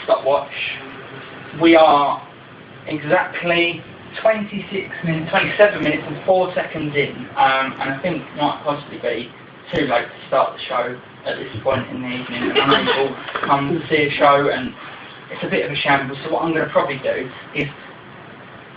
stopwatch. We are exactly 27 minutes and 4 seconds in, and I think it might possibly be too late to start the show at this point in the evening. And I know you all come to see a show, and it's a bit of a shambles, so what I'm going to probably do is,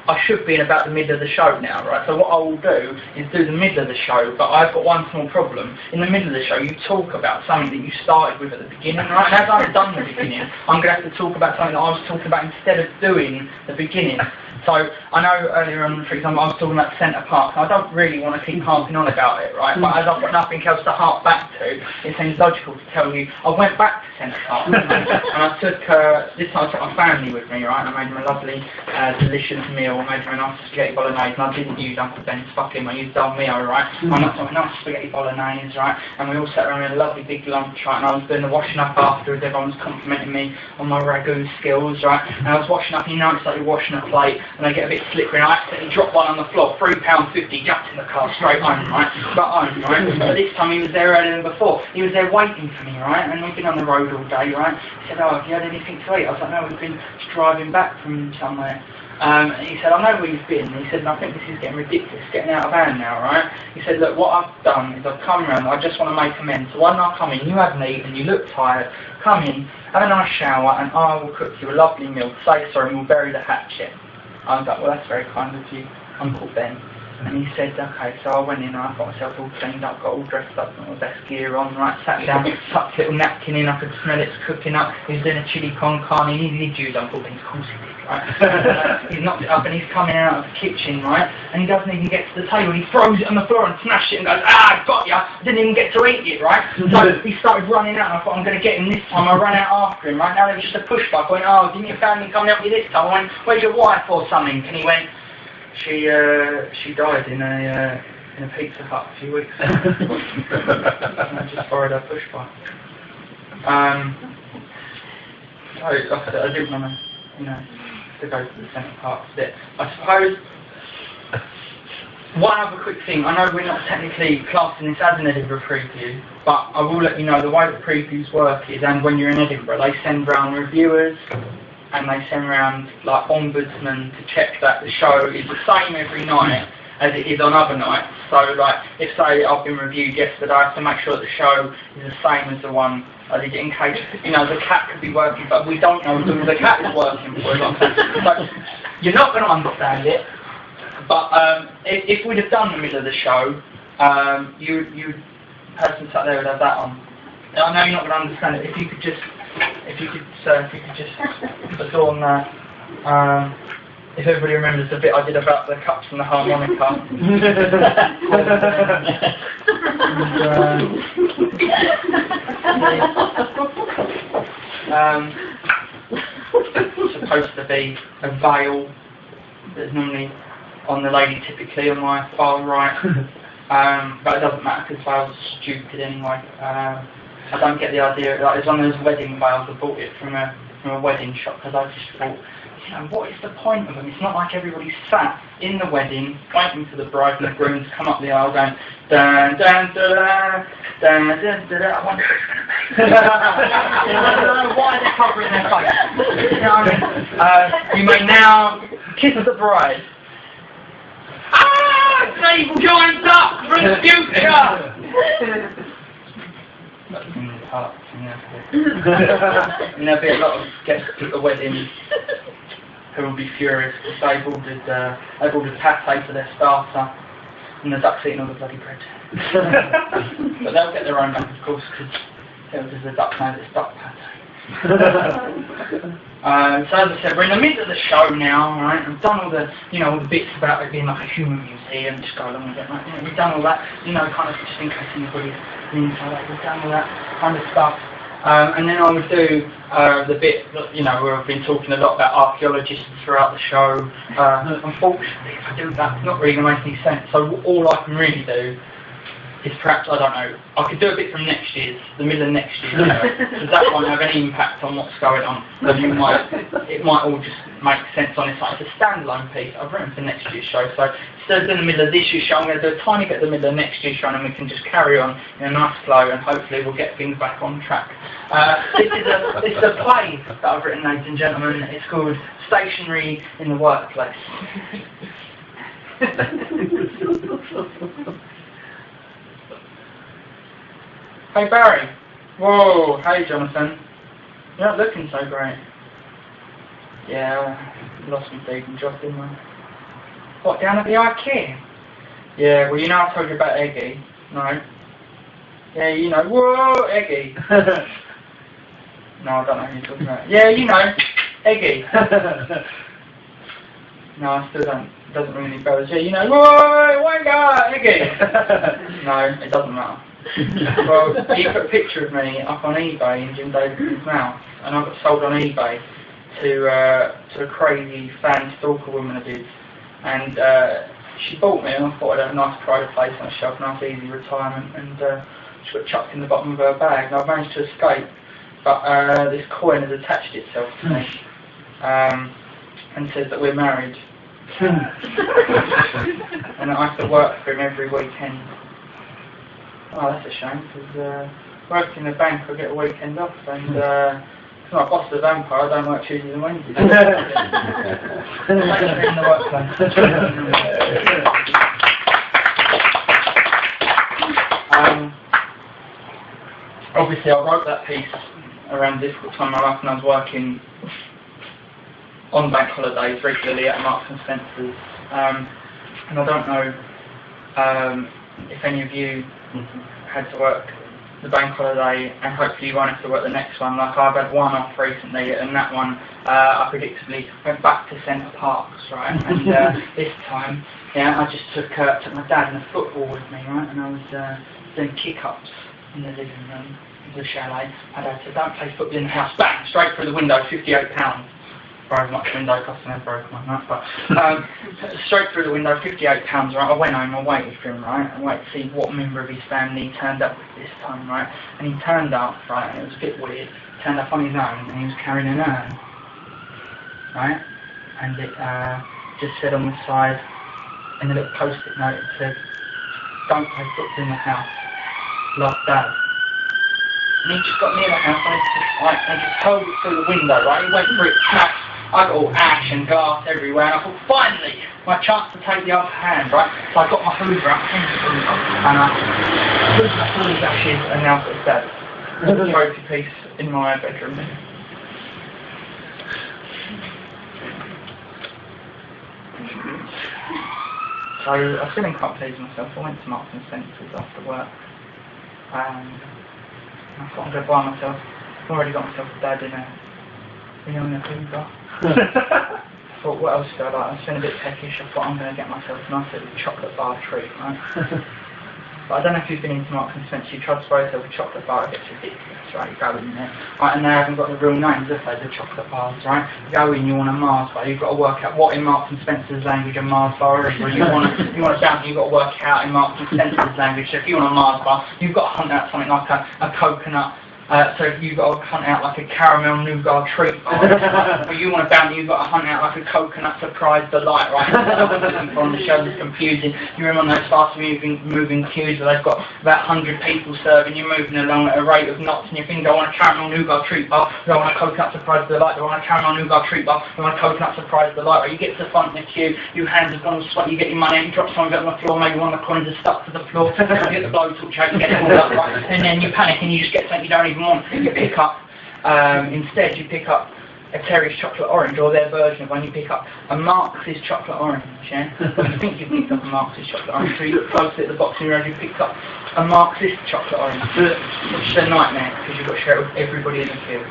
I should be in about the middle of the show now, right? So what I will do is do the middle of the show, but I've got one small problem. In the middle of the show, you talk about something that you started with at the beginning, right? And as I've done the beginning, I'm going to have to talk about something that I was talking about instead of doing the beginning. So I know earlier on, for example, I was talking about Centre Park, and I don't really want to keep harping on about it, right? But as I've got nothing else to harp back to, it seems logical to tell you, I went back to Centre Park, and I took, this time I took my family with me, right? And I made them a lovely, delicious meal. I made them a nice spaghetti bolognese, and I didn't use Uncle Ben's fucking, I used Don Mio, right? I made them a nice spaghetti bolognese, right? And we all sat around in a lovely big lunch, right? And I was doing the washing up afterwards, everyone was complimenting me on my ragu skills, right? And I was washing up, and you know it's like you're washing a plate, and they get a bit slippery, and I accidentally dropped one on the floor, £3.50, jumped in the car, straight home, right? Got home, right? But this time he was there earlier than before. He was there waiting for me, right? And we've been on the road all day, right? He said, oh, have you had anything to eat? I was like, no, we've been driving back from somewhere. And he said, I know where you've been. He said, and I think this is getting ridiculous, getting out of hand now, right? He said, look, what I've done is I've come around, I just want to make amends. So when I come in, you haven't eaten, you look tired, come in, have a nice shower, and I will cook you a lovely meal. Say sorry, and we'll bury the hatchet. I was like, well, that's very kind of you, Uncle Ben. And he said, okay, so I went in and I got myself all cleaned up, got all dressed up, got my best gear on, right, sat down, tucked a little napkin in, I could smell it's cooking up. He was doing a chili con carne, and he did use Uncle Ben, of course he did, right? He's knocked it up and he's coming out of the kitchen, right, and he doesn't even get to the table, he throws it on the floor and smashes it and goes, ah, I've got ya, I didn't even get to eat it, right? So he started running out, and I thought, I'm going to get him this time. I ran out after him, right? Now there was just a push bike. I went, oh, didn't your family come help you this time? I went, where's your wife or something? And he went, she died in a Pizza Hut a few weeks ago. I just borrowed her push bike. So, like I said, I didn't want to, to go to the Centre Park bit. I suppose, one other quick thing, I know we're not technically classing this as an Edinburgh preview, but I will let you know the way that previews work is, and when you're in Edinburgh, they send round reviewers, and they send around like ombudsmen to check that the show is the same every night as it is on other nights. So like, if say I've been reviewed yesterday, I have to make sure that the show is the same as the one I did, in case, the cat could be working, but we don't know who the cat is working for. So you're not going to understand it, but if we'd have done the middle of the show, you person sat there would have that on. I know you're not going to understand it. If you could just adorn that. If everybody remembers the bit I did about the cups and the harmonica. It's supposed to be a veil that's normally on the lady, typically on my far right. But it doesn't matter because veils are stupid anyway. I don't get the idea. Like, it's one of those wedding veils. I bought it from a wedding shop because I just thought, what is the point of them? It's not like everybody's sat in the wedding waiting for the bride and the groom to come up the aisle going dun dun dun dun dun dun. I wonder who it's going to be. I don't know why they're covering their face. You know what I mean? You may now kiss the bride. Ah, table joins up for the future. And there'll be a lot of guests at the wedding who will be furious because they've ordered pate for their starter and the duck's eating all the bloody bread. But they'll get their own back, of course, because there's the duck knows it's duck pate. So as I said, we're in the middle of the show now, right? I've done all the, all the bits about it being like a human museum, just go along with it, right? We've done all that, kind of just in case anybody's inside that, we've done all that kind of stuff. And then I would do the bit, where I've been talking a lot about archaeologists throughout the show. Unfortunately, if I do that, it's not really going to make any sense. So all I can really do is perhaps, I don't know, I could do a bit from next year's, the middle of next year's show, because that won't have any impact on what's going on. So it might all just make sense on its own. It's a standalone piece I've written for next year's show. So instead of in the middle of this year's show, I'm going to do a tiny bit in the middle of next year's show, and we can just carry on in a nice flow, and hopefully we'll get things back on track. This is a play that I've written, ladies and gentlemen. It's called Stationery in the Workplace. Hey Barry. Whoa, hey Jonathan. You're not looking so great. Yeah, lost my thieving job, didn't I? What, down at the IKEA? Yeah, well you know I told you about Eggy. No. Yeah, you know. Whoa, Eggy. No, I don't know who you're talking about. Yeah, you know. Eggy. No, I still don't. It doesn't ring any bells. Yeah, you know. Whoa, Wanga, Eggy. No, it doesn't matter. Well, he put a picture of me up on eBay in Jim Davidson's mouth, and I got sold on eBay to a crazy fan stalker woman I did, and she bought me, and I thought I'd have a nice private place on a shelf, nice easy retirement, and she got chucked in the bottom of her bag, and I've managed to escape, but this coin has attached itself to me, and says that we're married, and I have to work for him every weekend. Oh, that's a shame, because working in the bank I get a weekend off, and it's my boss, the vampire, I don't work Tuesdays and Wednesdays. In the workplace. Obviously I wrote that piece around a difficult time in my life, and I was working on bank holidays regularly at Marks and Spencer's, and I don't know if any of you had to work the bank holiday, and hopefully you won't have to work the next one. Like I've had one off recently, and that one I predictably went back to Centre Parks, right? And this time, yeah, I just took my dad in a football with me, right? And I was doing kick-ups in the living room of the chalet. My dad said, "Don't play football in the house." Bang! Straight through the window, £58. Very much window cost, and I broke one, right? But straight through the window, £58, right? I went home, I waited for him, right? I waited to see what member of his family he turned up with this time, right? And he turned up, right? And it was a bit weird. He turned up on his own, and he was carrying an urn, right? And it just said on the side, in a little post-it note, it said, "Don't play football in the house. Love, Dad." And he just got near the house, and he just held it through the window, right? He went through it, smashed. I got all ash and glass everywhere, and I thought, finally, my chance to take the upper hand, right? So I got my Hoover out, and I put all these ashes, and now it's dead. There's a trophy piece in my bedroom. So I was feeling quite pleased with myself. I went to Marks and Spencer's after work. I thought I'm going to buy myself. I've already got myself a dad in a Hoover. I thought, what else do I like? I was feeling a bit peckish. I thought I'm going to get myself a nice little chocolate bar treat, right? But I don't know if you've been into Marks and Spencer. You try to buy yourself a chocolate bar, it gets ridiculous, right? You go in there, right? And they haven't got the real names, have they? The chocolate bars, right? You go in, you want a Mars bar. You've got to work out what in Marks and Spencer's language a Mars bar is. Or you want a fountain, you've got to work out in Marks and Spencer's language. So if you want a Mars bar, you've got to hunt out something like a coconut. So you've got to hunt out like a caramel nougat treat bar. Or you want a bounty, you've got to hunt out like a coconut surprise delight, right? On the shelves is confusing. You remember on those fast moving queues where they've got about 100 people serving, you're moving along at a rate of knots, and you think, I want a caramel nougat treat bar, I want a coconut surprise delight, I want a caramel nougat treat bar, I want a coconut surprise delight. Right? You get to the front of the queue, your hands have gone sweat, you get your money out, you drop something on the floor, maybe one of the coins is stuck to the floor, you get the blowtorch out, you get it all up, right? And then you panic and you just get something you don't even want. You pick up, instead you pick up a Terry's chocolate orange, or their version of one. You pick up a Marx's chocolate orange, yeah? You think you picked up a Marx's chocolate orange, so you look closely at the box and you realise you picked up a Marxist chocolate orange, which is a nightmare, because you've got to share it with everybody in the field.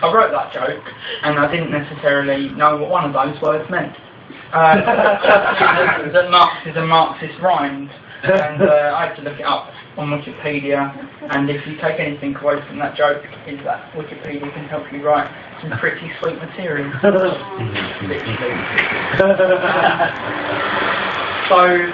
I wrote that joke, and I didn't necessarily know what one of those words meant. That Marxism rhymed, And I had to look it up on Wikipedia, and if you take anything away from that joke, is that Wikipedia can help you write some pretty sweet material. So